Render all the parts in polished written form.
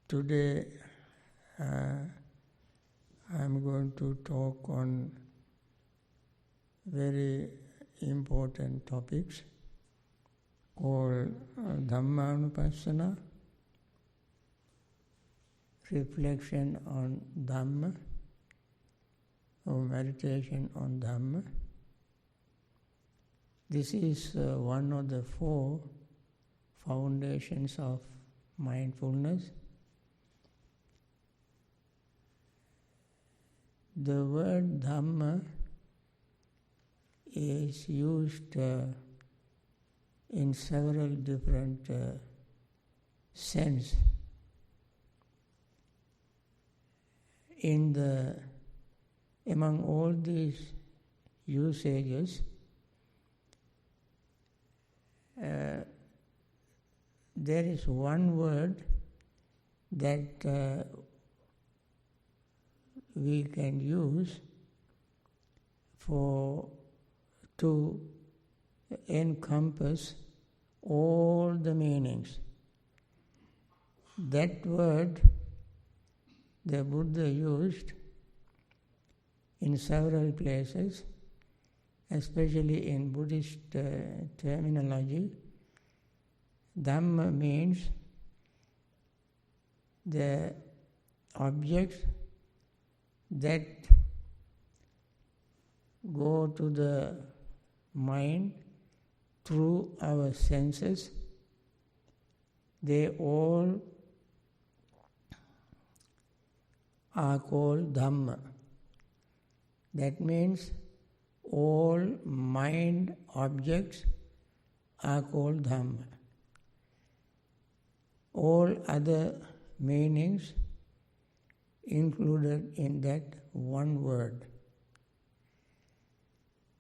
Today I'm going to talk on very important topics called Dhamma anupasana, reflection on Dhamma, or meditation on Dhamma. This is one of the 4 foundations of mindfulness. The word Dhamma is used in several different sense. Among all these usages, there is one word that we can use to encompass all the meanings. That word the Buddha used in several places, especially in Buddhist terminology. Dhamma means the objects that go to the mind through our senses. They all are called Dhamma. That means all mind objects are called Dhamma. All other meanings included in that one word.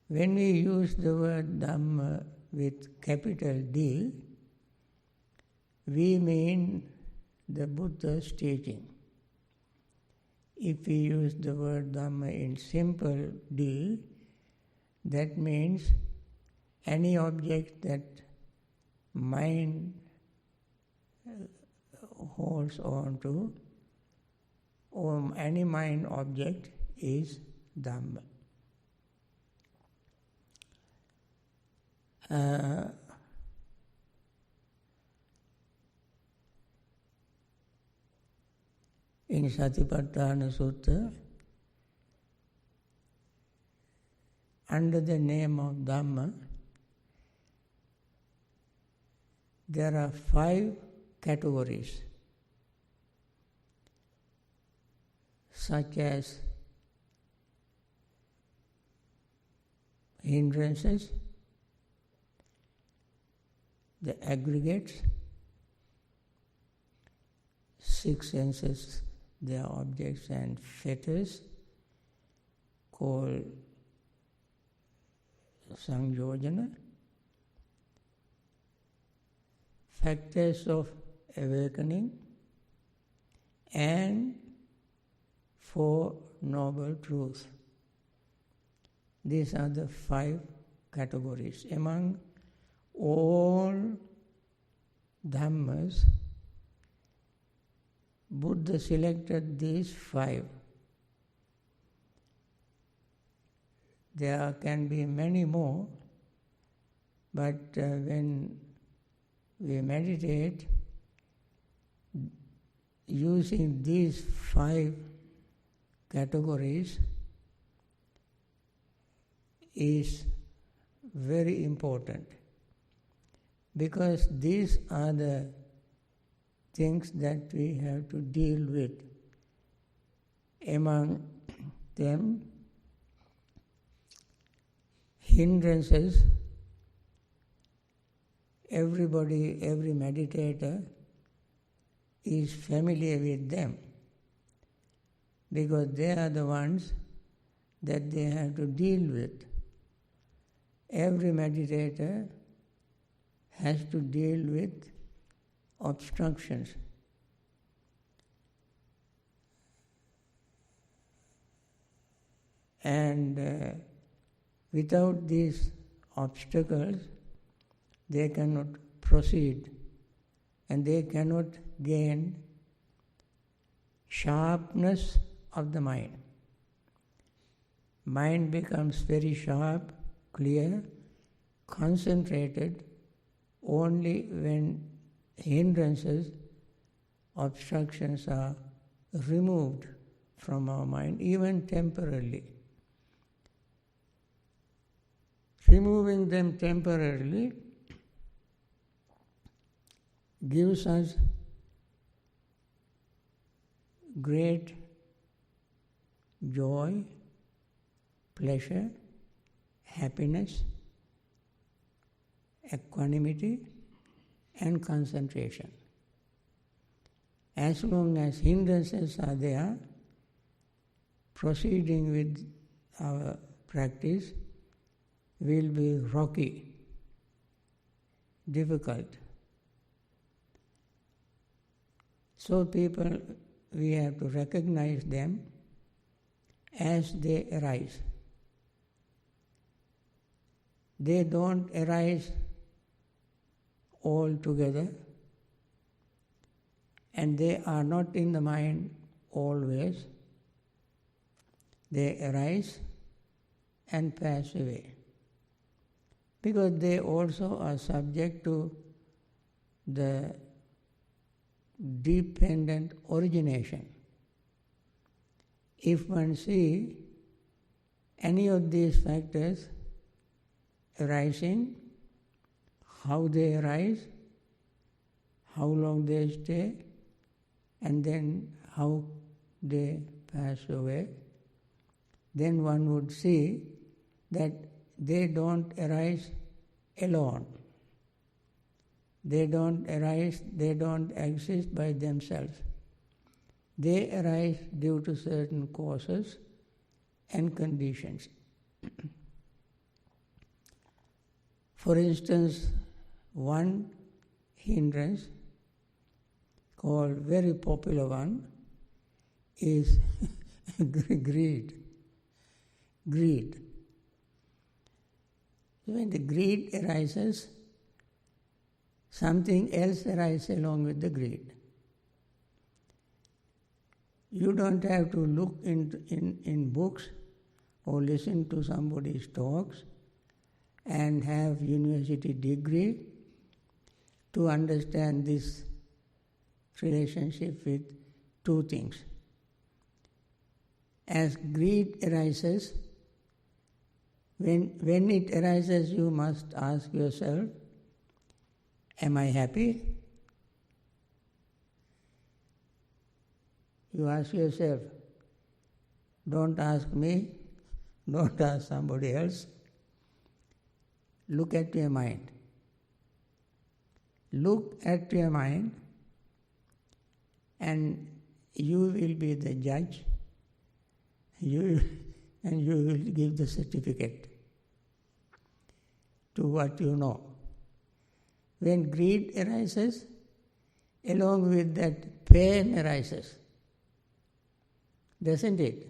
When we use the word Dhamma with capital D, we mean the Buddha's teaching. If we use the word Dhamma in simple D, that means any object that mind holds on to, or any mind object is Dhamma. In Satipatthana Sutta, under the name of Dhamma, there are 5 categories, such as hindrances, the aggregates, 6 senses, their objects and fetters, called sanjojana, factors of awakening, and 4 noble truths. These are the 5 categories. Among all Dhammas, Buddha selected these 5. There can be many more, but when we meditate, using these 5 categories is very important, because these are the things that we have to deal with. Among them, hindrances, every meditator is familiar with them, because they are the ones that they have to deal with. Every meditator has to deal with obstructions. And without these obstacles, they cannot proceed, and they cannot gain sharpness of the mind. Mind becomes very sharp, clear, concentrated only when hindrances, obstructions are removed from our mind, even temporarily. Removing them temporarily gives us great joy, pleasure, happiness, equanimity, and concentration. As long as hindrances are there, proceeding with our practice will be rocky, difficult. So we have to recognize them as they arise. They don't arise all together, and they are not in the mind always. They arise and pass away, because they also are subject to the dependent origination. If one see any of these factors arising, how they arise, how long they stay, and then how they pass away, then one would see that they don't arise alone. They don't arise, they don't exist by themselves. They arise due to certain causes and conditions. For instance, one hindrance, called very popular one, is greed. Greed. When the greed arises, something else arises along with the greed. You don't have to look in books or listen to somebody's talks and have university degree to understand this relationship with two things. As greed arises, when it arises, you must ask yourself, am I happy? You ask yourself. Don't ask me, don't ask somebody else. Look at your mind. Look at your mind, and you will be the judge, and you will give the certificate to what you know. When greed arises, along with that pain arises. Doesn't it?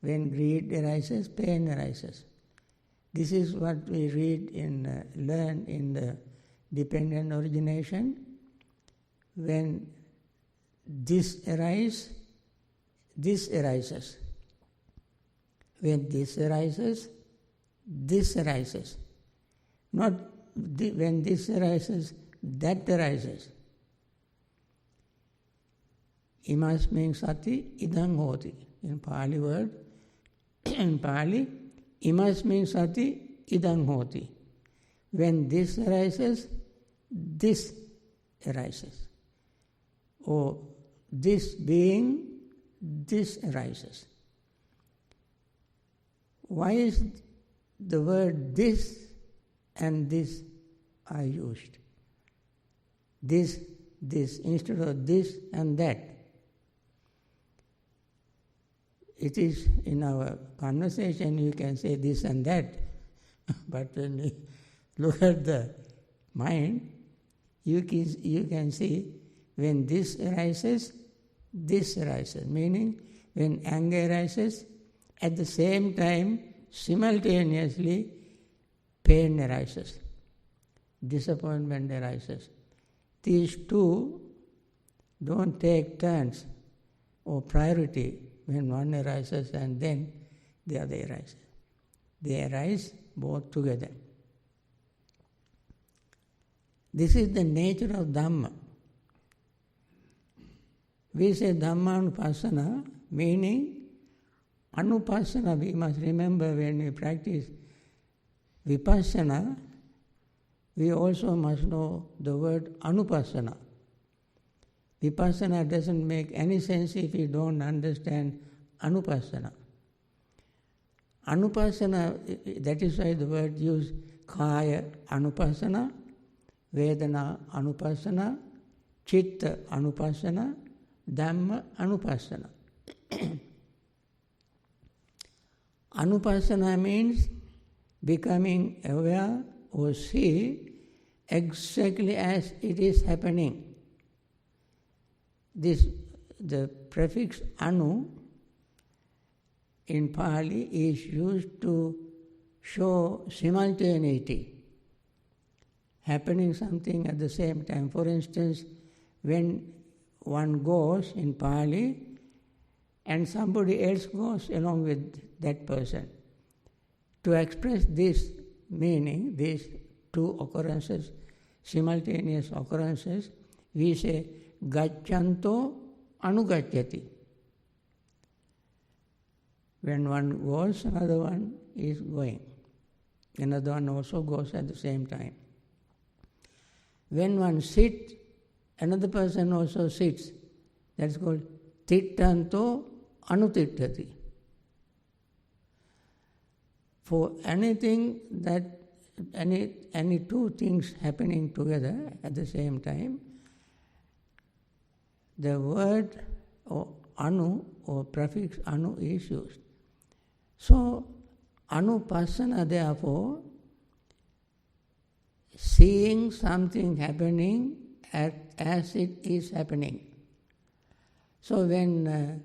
When greed arises, pain arises. This is what we learn in the dependent origination. When this arises, this arises. When this arises, this arises. Not when this arises, that arises. Imasmin sati idang hoti. In Pali word, in Pali, imasmin sati idang hoti. When this arises, this arises. Or this being, this arises. Why is the word this and this are used? This, instead of this and that. It is in our conversation you can say this and that, but when you look at the mind, you can see when this arises, meaning when anger arises, at the same time, simultaneously, pain arises, disappointment arises. These two don't take turns or priority when one arises and then the other arises. They arise both together. This is the nature of Dhamma. We say Dhammanupasana, meaning anupasana. We must remember when we practice vipassana, we also must know the word anupasana. Vipassana doesn't make any sense if you don't understand anupasana. Anupasana, that is why the word used kaya anupasana, vedana anupasana, chitta anupasana, dhamma anupasana. Anupasana means becoming aware or see exactly as it is happening. The prefix anu in Pali is used to show simultaneity, happening something at the same time. For instance, when one goes in Pali and somebody else goes along with that person. To express this meaning, these two occurrences, simultaneous occurrences, we say gaccanto anugacchati. When one goes, another one is going. Another one also goes at the same time. When one sits, another person also sits. That's called tittanto anutittati. For anything that any two things happening together at the same time, the word or anu or prefix anu is used. So anupasana, therefore, seeing something happening as it is happening. So when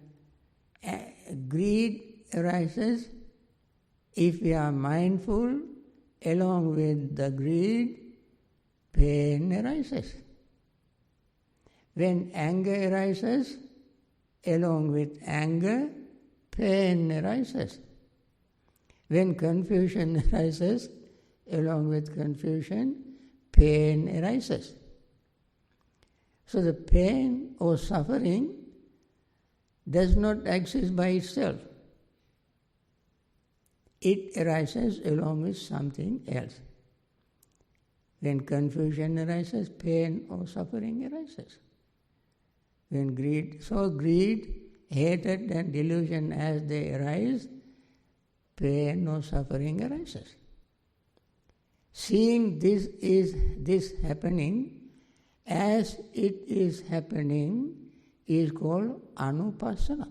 greed arises, if we are mindful, along with the greed, pain arises. When anger arises, along with anger, pain arises. When confusion arises, along with confusion, pain arises. So the pain or suffering does not exist by itself. It arises along with something else. When confusion arises, pain or suffering arises. When greed, hatred and delusion as they arise, pain or suffering arises. Seeing this happening as it is happening is called anupasana.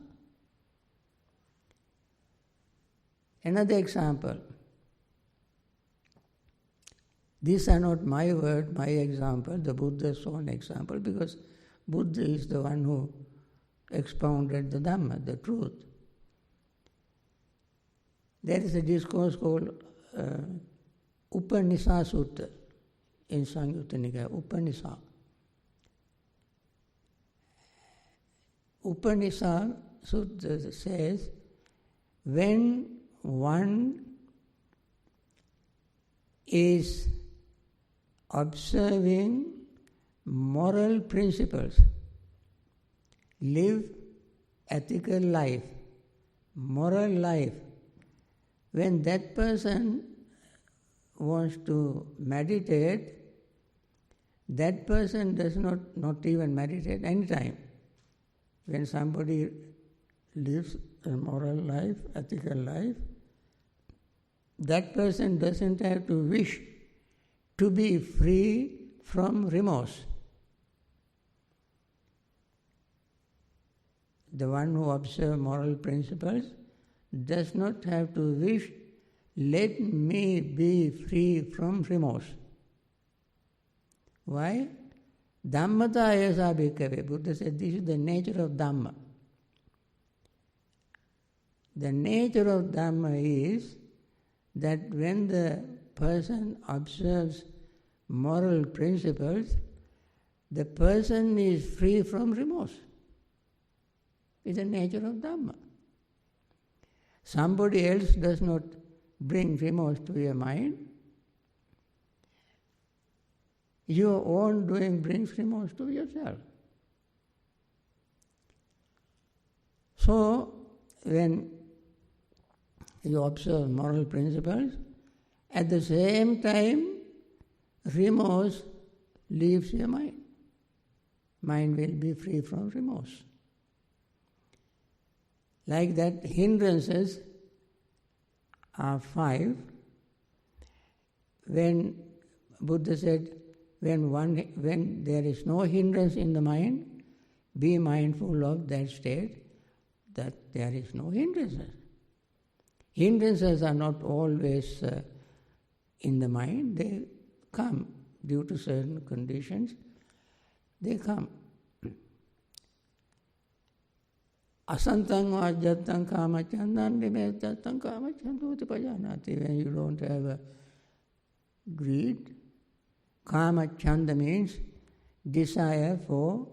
Another example. These are not my word, my example, the Buddha's own example, because Buddha is the one who expounded the Dhamma, the truth. There is a discourse called Upanisa Sutta in Samyutta Nikaya, Upanisa. Upanisa Sutta says, when one is observing moral principles, live ethical life, moral life, when that person wants to meditate, that person does not even meditate any time. When somebody lives a moral life, ethical life, that person doesn't have to wish to be free from remorse. The one who observes moral principles does not have to wish, let me be free from remorse. Why? Dhammata ayasa bhikkhave. Buddha said this is the nature of Dhamma. The nature of Dhamma is that when the person observes moral principles, the person is free from remorse. It's the nature of Dhamma. Somebody else does not bring remorse to your mind. Your own doing brings remorse to yourself. So, when you observe moral principles, at the same time, remorse leaves your mind. Mind will be free from remorse. Like that, hindrances are 5. When Buddha said, when there is no hindrance in the mind, be mindful of that state, that there is no hindrances. Hindrances are not always in the mind, they come due to certain conditions, they come. Asantang ajatang kamachandam vimechatang kamachandoti pajanati. When you don't have a greed, kamachanda means desire for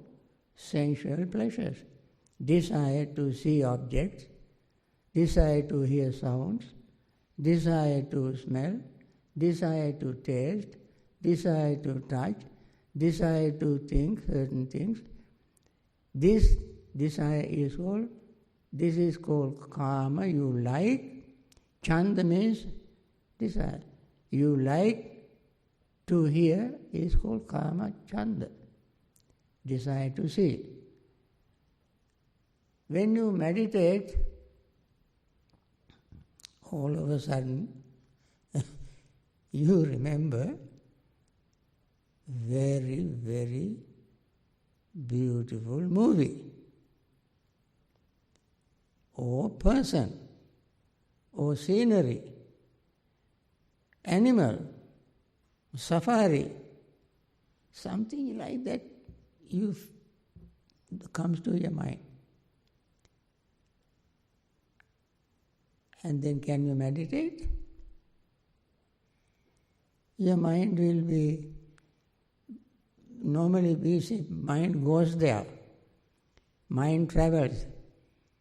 sensual pleasures, desire to see objects, desire to hear sounds, desire to smell, desire to taste, desire to touch, desire to think certain things. This desire is called, this is called kama, you like. Chanda means desire. You like to hear is called kama chanda, desire to see. When you meditate, all of a sudden, you remember very, very beautiful movie, or person, or scenery, animal, safari, something like that comes to your mind. And then can you meditate? Your mind will be normally busy, mind goes there, mind travels.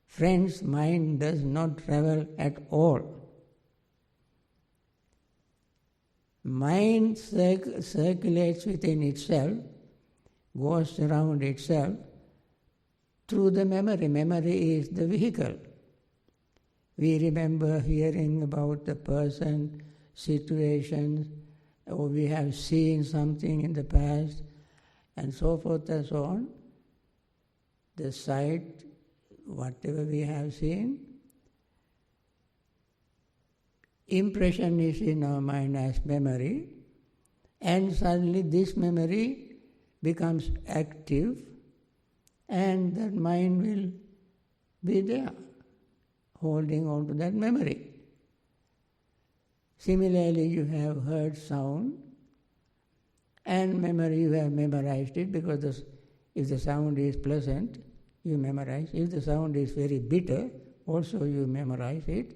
Friends, mind does not travel at all. Mind circulates within itself, goes around itself through the memory. Memory is the vehicle. We remember hearing about the person, situations, or we have seen something in the past, and so forth and so on. The sight, whatever we have seen, impression is in our mind as memory, and suddenly this memory becomes active, and that mind will be there, holding on to that memory. Similarly, you have heard sound, and memory, you have memorized it, because if the sound is pleasant, you memorize. If the sound is very bitter, also you memorize it.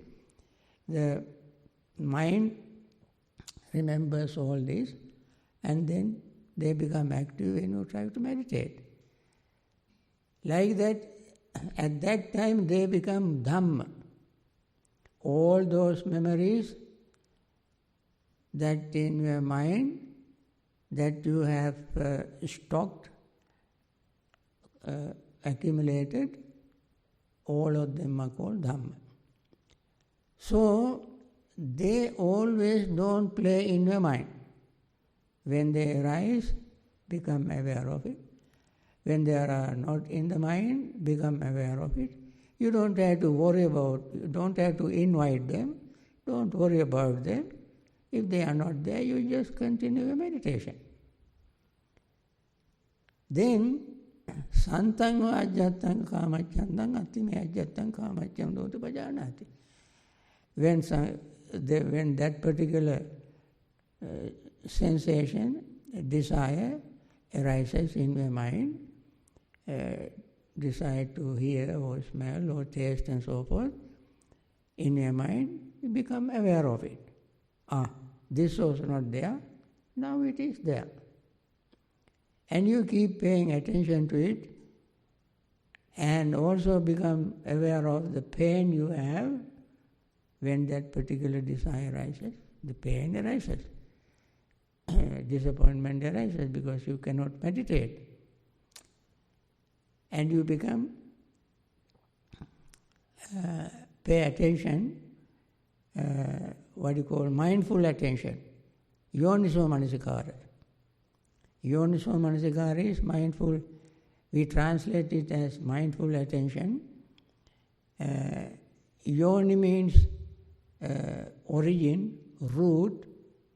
The mind remembers all this, and then they become active when you try to meditate. Like that, at that time they become Dhamma. All those memories that in your mind that you have stocked, accumulated, all of them are called Dhamma. So, they always don't play in your mind. When they arise, become aware of it. When they are not in the mind, become aware of it. You don't have to worry about, you don't have to invite them, don't worry about them. If they are not there, you just continue your meditation. Then, santang ajatang kamachandang atime ajatang kamachandoti pajanati. When that particular sensation, desire arises in your mind, desire to hear or smell or taste and so forth, in your mind, you become aware of it. This was not there, now it is there. And you keep paying attention to it, and also become aware of the pain you have when that particular desire arises. The pain arises. Disappointment arises because you cannot meditate. And you become, pay attention, what you call mindful attention. Yoniso manasikara. Yoniso manasikara is mindful. We translate it as mindful attention. Yoni means origin, root,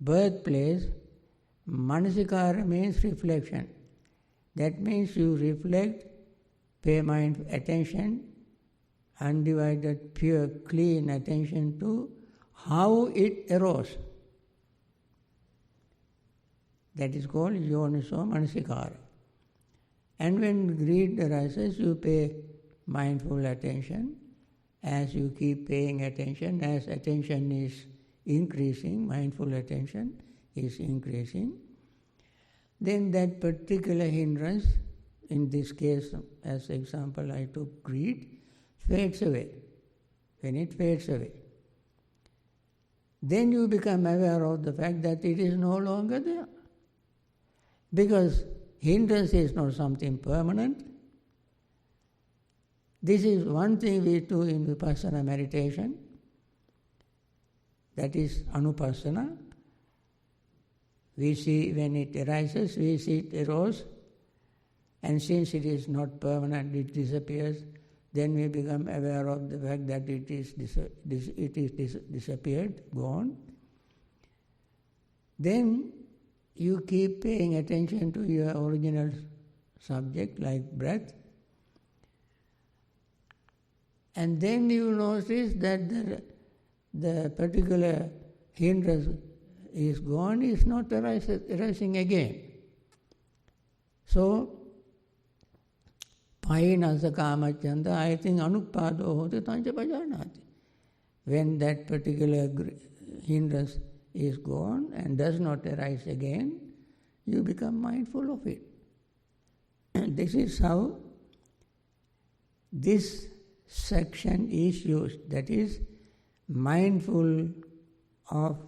birthplace. Manasikara means reflection. That means you reflect, pay mind attention, undivided, pure, clean attention to how it arose. That is called yoniso manasikara. And when greed arises, you pay mindful attention. As you keep paying attention, as attention is increasing, mindful attention is increasing, then that particular hindrance, in this case, as example I took greed, fades away. When it fades away, then you become aware of the fact that it is no longer there. Because hindrance is not something permanent. This is one thing we do in vipassana meditation, that is anupasana. We see when it arises, we see it arose, and since it is not permanent, it disappears, then we become aware of the fact that it is disappeared, gone. Then you keep paying attention to your original subject, like breath, and then you notice that the particular hindrance is gone, is not arising again. So, pahinasa kamacchanda, I think anupado hoti tancha pajanati. When that particular hindrance is gone and does not arise again, you become mindful of it. This is how this section is used, that is, mindful of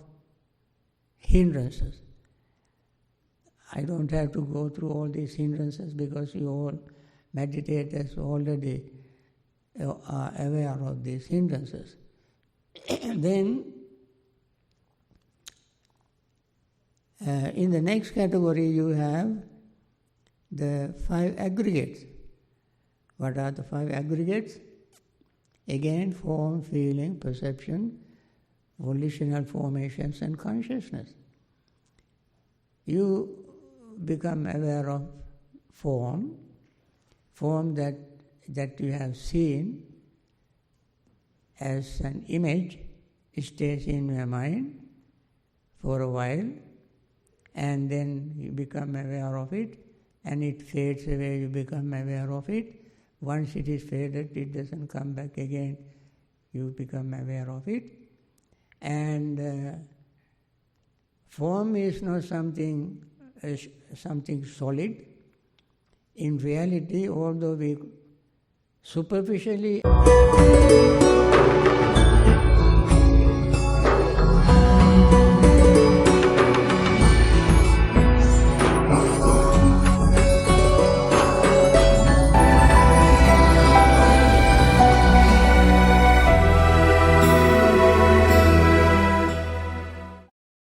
hindrances. I don't have to go through all these hindrances because you all meditators already are aware of these hindrances. Then, in the next category you have the 5 aggregates. What are the 5 aggregates? Again, form, feeling, perception, volitional formations and consciousness. You become aware of form that you have seen as an image, stays in your mind for a while, and then you become aware of it, and it fades away, you become aware of it. Once it is faded, it doesn't come back again, you become aware of it. And form is not something solid. In reality, although we superficially